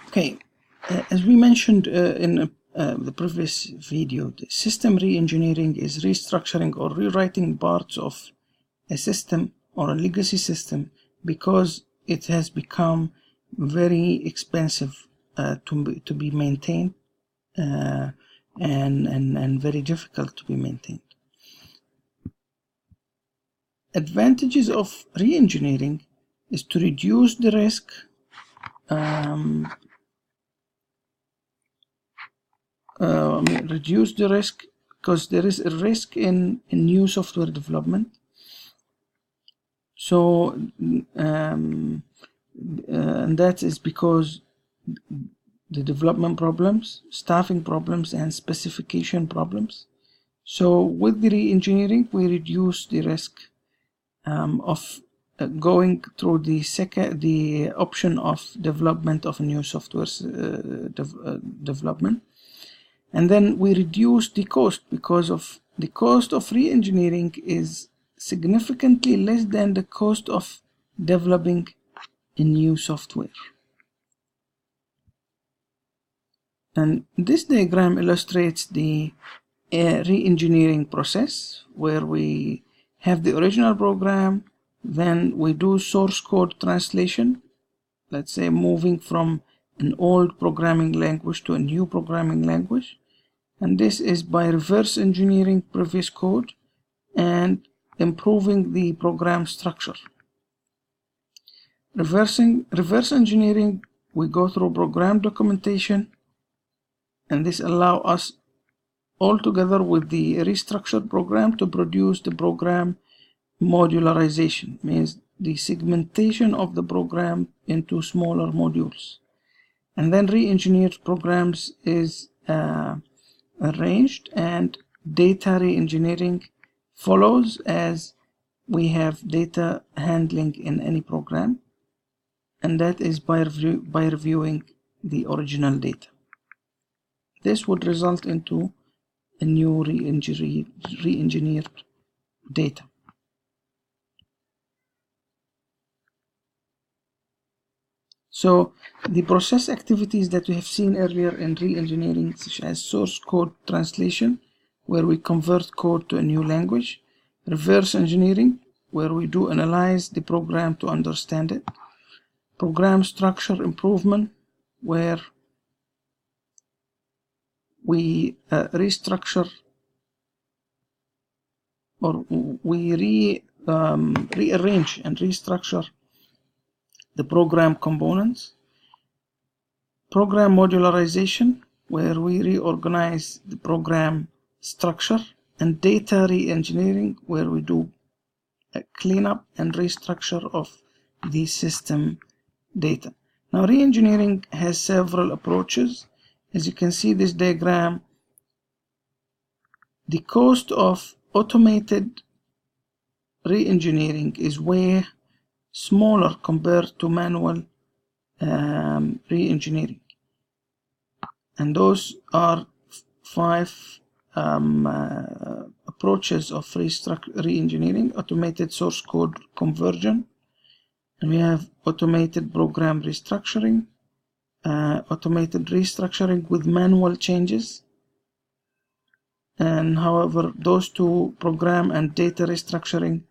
Okay, as we mentioned in the previous video, the system re-engineering is restructuring or rewriting parts of a system or a legacy system because it has become very expensive to be maintained and very difficult to be maintained. Advantages of re-engineering is to reduce the risk, because there is a risk in new software development. So, and that is because the development problems, staffing problems, and specification problems. So with the re-engineering, we reduce the risk of going through the option of development of a new software development. And then we reduce the cost because of the cost of re-engineering is significantly less than the cost of developing a new software. And this diagram illustrates the re-engineering process where we have the original program, then we do source code translation, let's say moving from an old programming language to a new programming language. And this is by reverse engineering previous code and improving the program structure. Reverse engineering, we go through program documentation, and this allows us all together with the restructured program to produce the program modularization, means the segmentation of the program into smaller modules. And then re-engineered programs is arranged, and data re-engineering follows as we have data handling in any program, and that is by reviewing the original data. This would result into a new re-engineered data. So the process activities that we have seen earlier in re-engineering, such as source code translation, where we convert code to a new language, reverse engineering, where we do analyze the program to understand it, program structure improvement, where we restructure or we rearrange and restructure the program components, program modularization, where we reorganize the program structure, and data re-engineering, where we do a cleanup and restructure of the system data. Now, re-engineering has several approaches. As you can see this diagram, the cost of automated re-engineering is way smaller compared to manual re-engineering. And those are 5 approaches of re-engineering: automated source code conversion, and we have automated program restructuring, automated restructuring with manual changes. And however, those two, program and data restructuring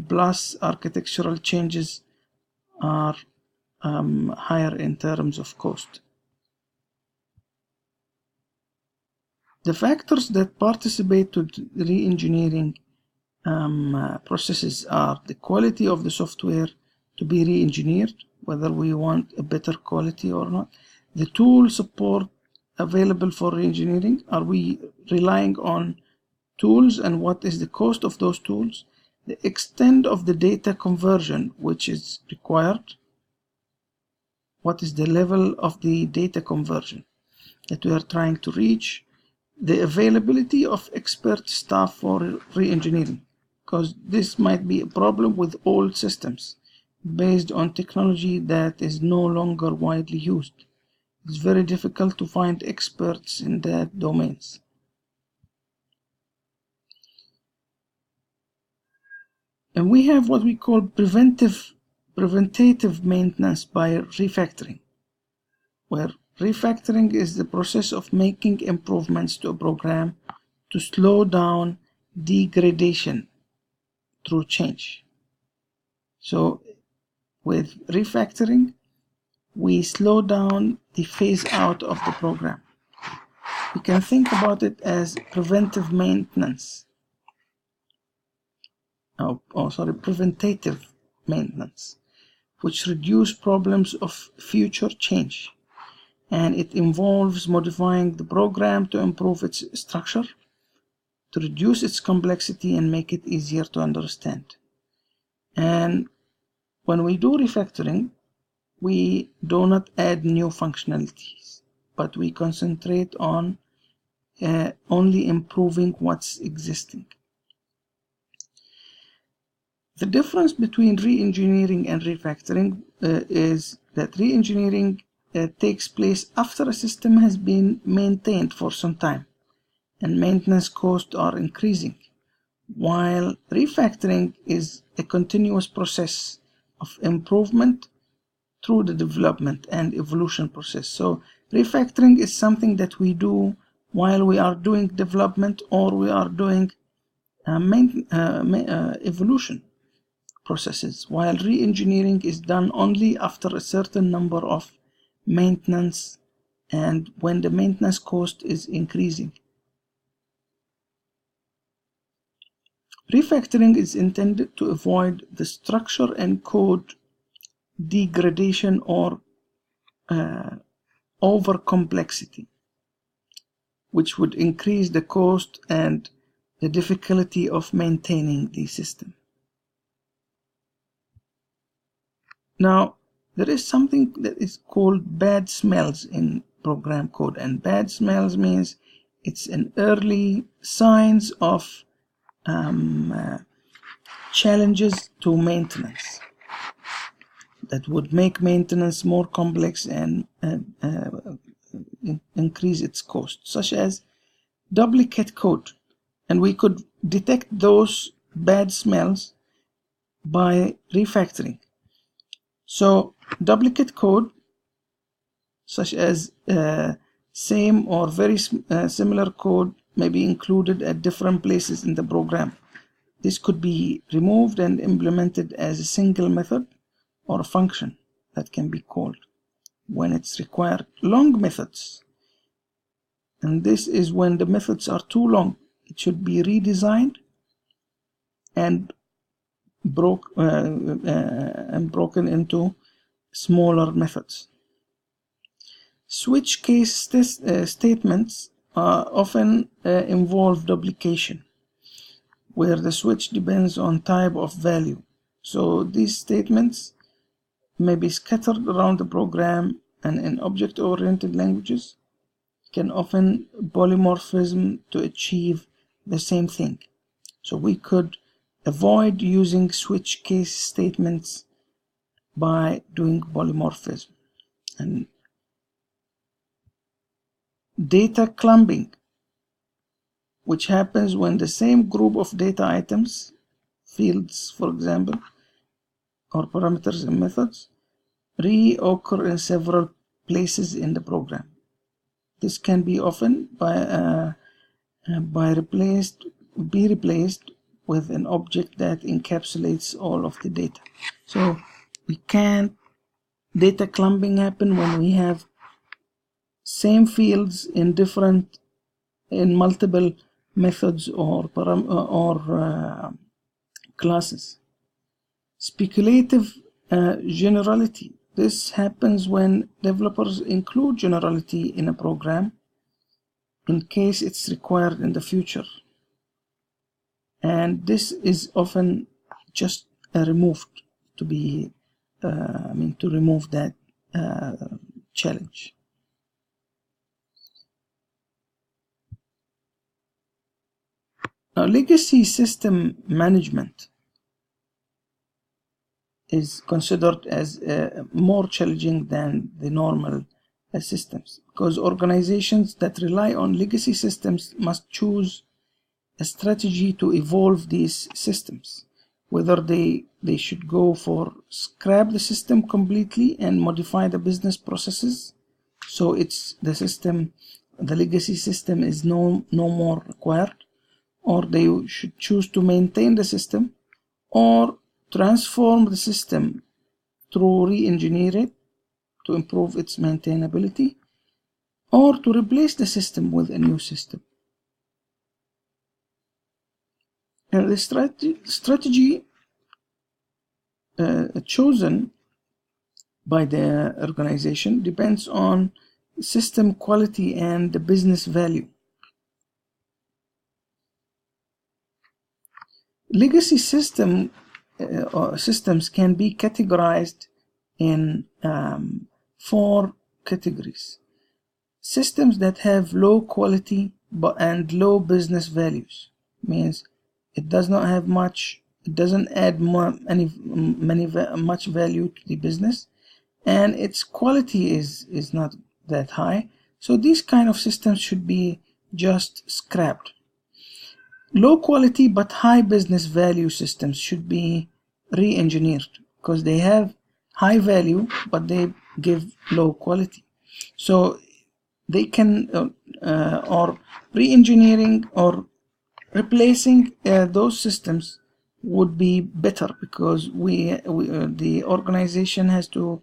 plus architectural changes, are higher in terms of cost. The factors that participate to re-engineering processes are the quality of the software to be re-engineered, whether we want a better quality or not, the tool support available for re-engineering, are we relying on tools and what is the cost of those tools, the extent of the data conversion which is required, what is the level of the data conversion that we are trying to reach, the availability of expert staff for re-engineering, because this might be a problem with old systems based on technology that is no longer widely used. It's very difficult to find experts in that domains. And we have what we call preventative maintenance by refactoring. where refactoring is the process of making improvements to a program to slow down degradation through change. So with refactoring, we slow down the phase out of the program. We can think about it as preventive maintenance. Preventative maintenance, which reduce problems of future change. And it involves modifying the program to improve its structure, to reduce its complexity and make it easier to understand. And when we do refactoring, we do not add new functionalities, but we concentrate on only improving what's existing. The difference between re-engineering and refactoring is that re-engineering takes place after a system has been maintained for some time and maintenance costs are increasing, while refactoring is a continuous process of improvement through the development and evolution process. So refactoring is something that we do while we are doing development or we are doing evolution processes, while re-engineering is done only after a certain number of maintenance and when the maintenance cost is increasing. Refactoring is intended to avoid the structure and code degradation or over complexity, which would increase the cost and the difficulty of maintaining the system. Now, there is something that is called bad smells in program code, and bad smells means it's an early signs of challenges to maintenance that would make maintenance more complex and increase its cost, such as duplicate code. And we could detect those bad smells by refactoring. So duplicate code, such as same or very similar code, may be included at different places in the program. This could be removed and implemented as a single method or a function that can be called when it's required. Long methods, and this is when the methods are too long. It should be redesigned and broken into smaller methods. Switch case statements often involve duplication, where the switch depends on type of value. So these statements may be scattered around the program, and in object-oriented languages can often polymorphism to achieve the same thing. So we could avoid using switch case statements by doing polymorphism. And data clumping, which happens when the same group of data items, fields for example, or parameters and methods, reoccur in several places in the program. This can be often be replaced with an object that encapsulates all of the data. So data clumping happen when we have same fields in multiple methods or classes. Speculative generality. This happens when developers include generality in a program in case it's required in the future. And this is often just removed to remove that challenge. Now, legacy system management is considered as more challenging than the normal systems, because organizations that rely on legacy systems must choose a strategy to evolve these systems, whether they should go for scrap the system completely and modify the business processes so it's the system, the legacy system is no more required, or they should choose to maintain the system or transform the system through re-engineer it to improve its maintainability, or to replace the system with a new system. And the strategy chosen by the organization depends on system quality and the business value. Legacy systems can be categorized in 4 categories. Systems that have low quality and low business values, means it does not have much, it doesn't add much value to the business, and its quality is not that high. So these kind of systems should be just scrapped. Low quality but high business value systems should be re-engineered because they have high value but they give low quality. So they can or re-engineering or replacing those systems would be better, because the organization has to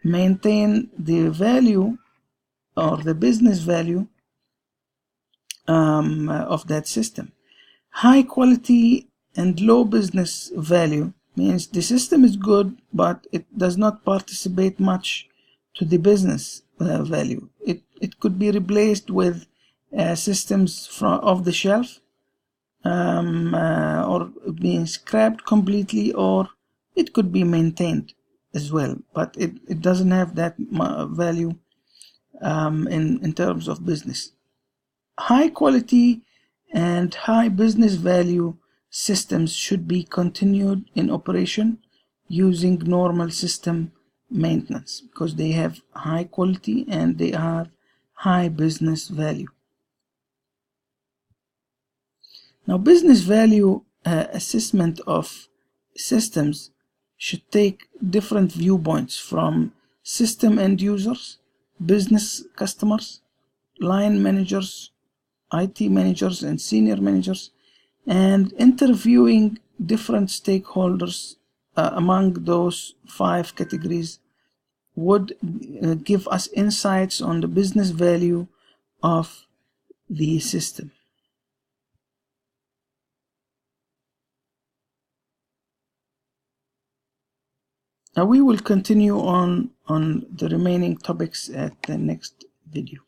maintain the value or the business value of that system. High quality and low business value means the system is good, but it does not participate much to the business value. It could be replaced with systems off the shelf, or being scrapped completely, or it could be maintained as well, but it doesn't have that value in terms of business. High quality and high business value systems should be continued in operation using normal system maintenance because they have high quality and they have high business value. Now, business value assessment of systems should take different viewpoints from system end users, business customers, line managers, IT managers, and senior managers, and interviewing different stakeholders among those 5 categories would give us insights on the business value of the system. Now we will continue on the remaining topics at the next video.